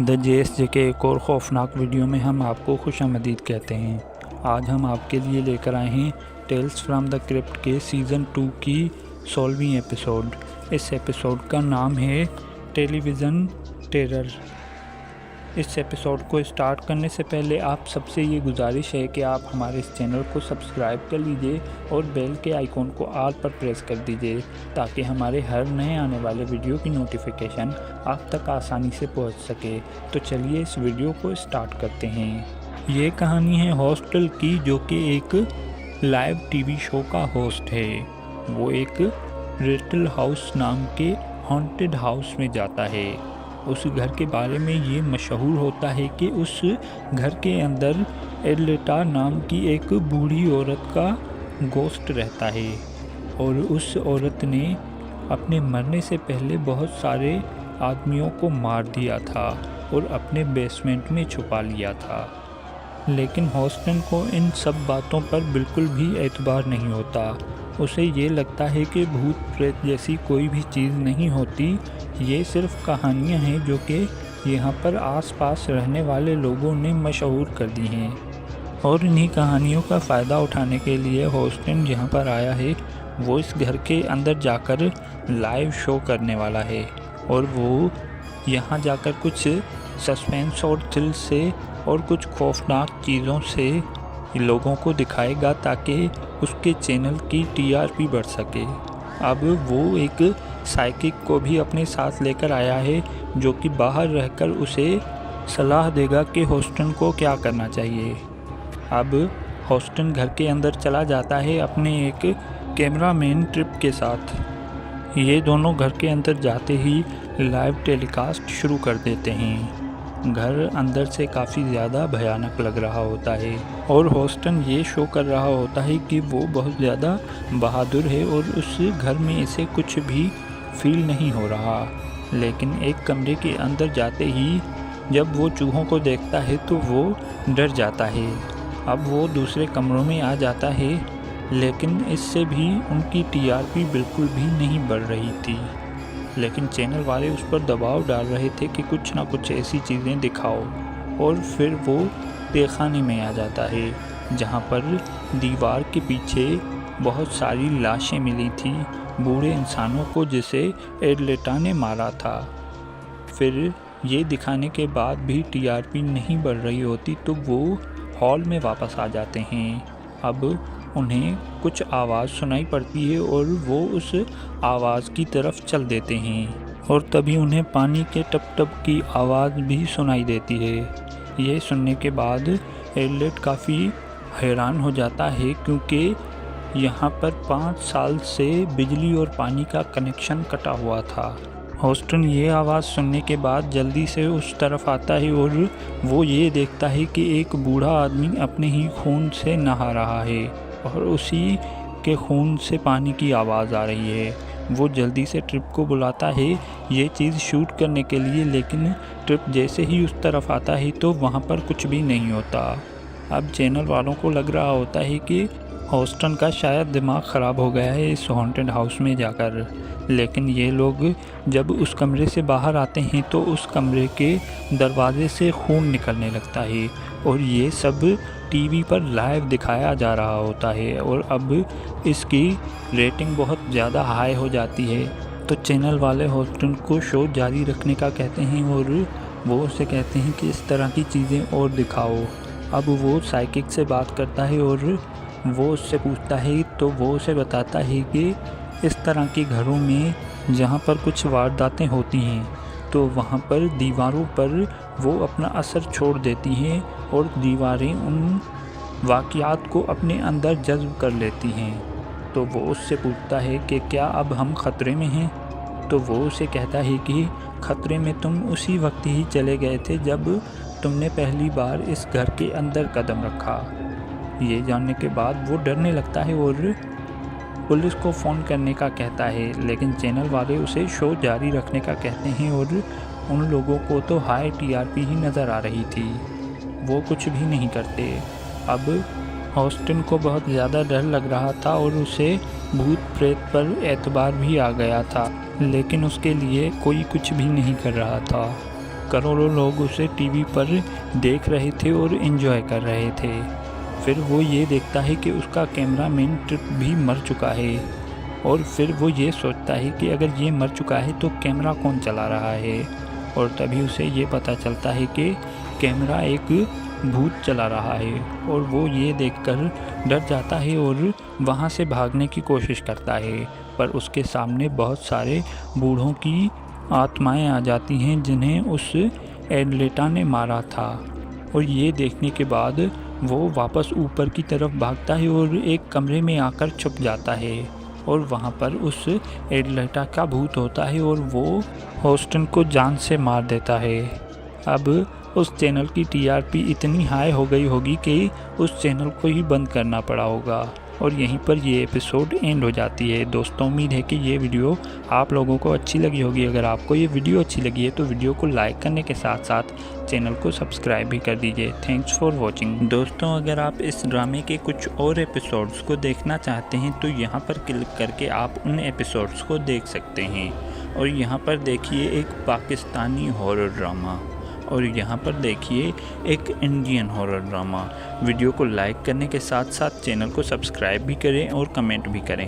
The जेएसजे के एक और खौफनाक वीडियो में हम आपको खुशामदीद कहते हैं। आज हम आपके लिए लेकर आए हैं टेल्स फ्रॉम द क्रिप्ट के सीज़न 2 की 16वीं एपिसोड। इस एपिसोड का नाम है टेलीविज़न टेरर। इस एपिसोड को स्टार्ट करने से पहले आप सबसे ये गुजारिश है कि आप हमारे इस चैनल को सब्सक्राइब कर लीजिए और बेल के आइकॉन को ऑल पर प्रेस कर दीजिए ताकि हमारे हर नए आने वाले वीडियो की नोटिफिकेशन आप तक आसानी से पहुंच सके। तो चलिए इस वीडियो को स्टार्ट करते हैं। ये कहानी है हॉस्टल की, जो कि एक लाइव टीवी शो का होस्ट है। वो एक रेटल हाउस नाम के हॉन्टेड हाउस में जाता है। उस घर के बारे में ये मशहूर होता है कि उस घर के अंदर एडलेटा नाम की एक बूढ़ी औरत का गोश्त रहता है और उस औरत ने अपने मरने से पहले बहुत सारे आदमियों को मार दिया था और अपने बेसमेंट में छुपा लिया था। लेकिन हॉस्टन को इन सब बातों पर बिल्कुल भी एतबार नहीं होता। उसे ये लगता है कि भूत प्रेत जैसी कोई भी चीज़ नहीं होती, ये सिर्फ कहानियाँ हैं जो कि यहाँ पर आसपास रहने वाले लोगों ने मशहूर कर दी हैं। और इन्हीं कहानियों का फ़ायदा उठाने के लिए हॉस्टन यहाँ पर आया है। वो इस घर के अंदर जाकर लाइव शो करने वाला है और वो यहाँ जाकर कुछ सस्पेंस और थ्रिल से और कुछ खौफनाक चीज़ों से लोगों को दिखाएगा ताकि उसके चैनल की टीआरपी बढ़ सके। अब वो एक साइकिक को भी अपने साथ लेकर आया है जो कि बाहर रहकर उसे सलाह देगा कि हॉस्टन को क्या करना चाहिए। अब हॉस्टन घर के अंदर चला जाता है अपने एक कैमरामैन ट्रिप के साथ। ये दोनों घर के अंदर जाते ही लाइव टेलीकास्ट शुरू कर देते हैं। घर अंदर से काफ़ी ज़्यादा भयानक लग रहा होता है और हॉस्टन ये शो कर रहा होता है कि वो बहुत ज़्यादा बहादुर है और उस घर में इसे कुछ भी फील नहीं हो रहा। लेकिन एक कमरे के अंदर जाते ही जब वो चूहों को देखता है तो वो डर जाता है। अब वो दूसरे कमरों में आ जाता है, लेकिन इससे भी उनकी टीआरपी बिल्कुल भी नहीं बढ़ रही थी। लेकिन चैनल वाले उस पर दबाव डाल रहे थे कि कुछ ना कुछ ऐसी चीज़ें दिखाओ। और फिर वो तहखाने में आ जाता है जहाँ पर दीवार के पीछे बहुत सारी लाशें मिली थी बूढ़े इंसानों को जिसे एडलेटा ने मारा था। फिर ये दिखाने के बाद भी टीआरपी नहीं बढ़ रही होती तो वो हॉल में वापस आ जाते हैं। अब उन्हें कुछ आवाज़ सुनाई पड़ती है और वो उस आवाज़ की तरफ चल देते हैं और तभी उन्हें पानी के टप टप की आवाज़ भी सुनाई देती है। ये सुनने के बाद एडलेट काफ़ी हैरान हो जाता है क्योंकि यहाँ पर 5 साल से बिजली और पानी का कनेक्शन कटा हुआ था। हॉस्टन ये आवाज़ सुनने के बाद जल्दी से उस तरफ आता है और वो ये देखता है कि एक बूढ़ा आदमी अपने ही खून से नहा रहा है और उसी के खून से पानी की आवाज़ आ रही है। वो जल्दी से ट्रिप को बुलाता है ये चीज़ शूट करने के लिए, लेकिन ट्रिप जैसे ही उस तरफ आता है तो वहाँ पर कुछ भी नहीं होता। अब चैनल वालों को लग रहा होता है कि हॉस्टन का शायद दिमाग ख़राब हो गया है इस हॉन्टेड हाउस में जाकर। लेकिन ये लोग जब उस कमरे से बाहर आते हैं तो उस कमरे के दरवाजे से खून निकलने लगता है और ये सब टीवी पर लाइव दिखाया जा रहा होता है और अब इसकी रेटिंग बहुत ज़्यादा हाई हो जाती है। तो चैनल वाले हॉस्टन को शो जारी रखने का कहते हैं और वो उसे कहते हैं कि इस तरह की चीज़ें और दिखाओ। अब वो साइकिक से बात करता है और वो उससे पूछता है तो वो उसे बताता है कि इस तरह के घरों में जहाँ पर कुछ वारदातें होती हैं तो वहाँ पर दीवारों पर वो अपना असर छोड़ देती हैं और दीवारें उन वाक़यात को अपने अंदर जज़्ब कर लेती हैं। तो वो उससे पूछता है कि क्या अब हम ख़तरे में हैं? तो वो उसे कहता है कि ख़तरे में तुम उसी वक्त ही चले गए थे जब तुमने पहली बार इस घर के अंदर कदम रखा। ये जानने के बाद वो डरने लगता है और पुलिस को फ़ोन करने का कहता है, लेकिन चैनल वाले उसे शो जारी रखने का कहते हैं और उन लोगों को तो हाई टीआरपी ही नज़र आ रही थी, वो कुछ भी नहीं करते। अब हॉस्टन को बहुत ज़्यादा डर लग रहा था और उसे भूत प्रेत पर एतबार भी आ गया था, लेकिन उसके लिए कोई कुछ भी नहीं कर रहा था। करोड़ों लोग उसे टीवी पर देख रहे थे और एंजॉय कर रहे थे। फिर वो ये देखता है कि उसका कैमरामैन ट्रिप भी मर चुका है और फिर वो ये सोचता है कि अगर ये मर चुका है तो कैमरा कौन चला रहा है, और तभी उसे ये पता चलता है कि कैमरा एक भूत चला रहा है और वो ये देखकर डर जाता है और वहाँ से भागने की कोशिश करता है, पर उसके सामने बहुत सारे बूढ़ों की आत्माएं आ जाती हैं जिन्हें उस एडलेटा ने मारा था। और ये देखने के बाद वो वापस ऊपर की तरफ भागता है और एक कमरे में आकर छुप जाता है और वहाँ पर उस एडलेटा का भूत होता है और वो होस्टन को जान से मार देता है। अब उस चैनल की टीआरपी इतनी हाई हो गई होगी कि उस चैनल को ही बंद करना पड़ा होगा और यहीं पर ये एपिसोड एंड हो जाती है। दोस्तों, उम्मीद है कि ये वीडियो आप लोगों को अच्छी लगी होगी। अगर आपको ये वीडियो अच्छी लगी है तो वीडियो को लाइक करने के साथ साथ चैनल को सब्सक्राइब भी कर दीजिए। Thanks for watching. दोस्तों, अगर आप इस ड्रामे के कुछ और एपिसोड्स को देखना चाहते हैं तो यहाँ पर क्लिक करके आप उन एपिसोड्स को देख सकते हैं। और यहाँ पर देखिए एक पाकिस्तानी हॉरर ड्रामा और यहाँ पर देखिए एक इंडियन हॉरर ड्रामा। वीडियो को लाइक करने के साथ साथ चैनल को सब्सक्राइब भी करें और कमेंट भी करें।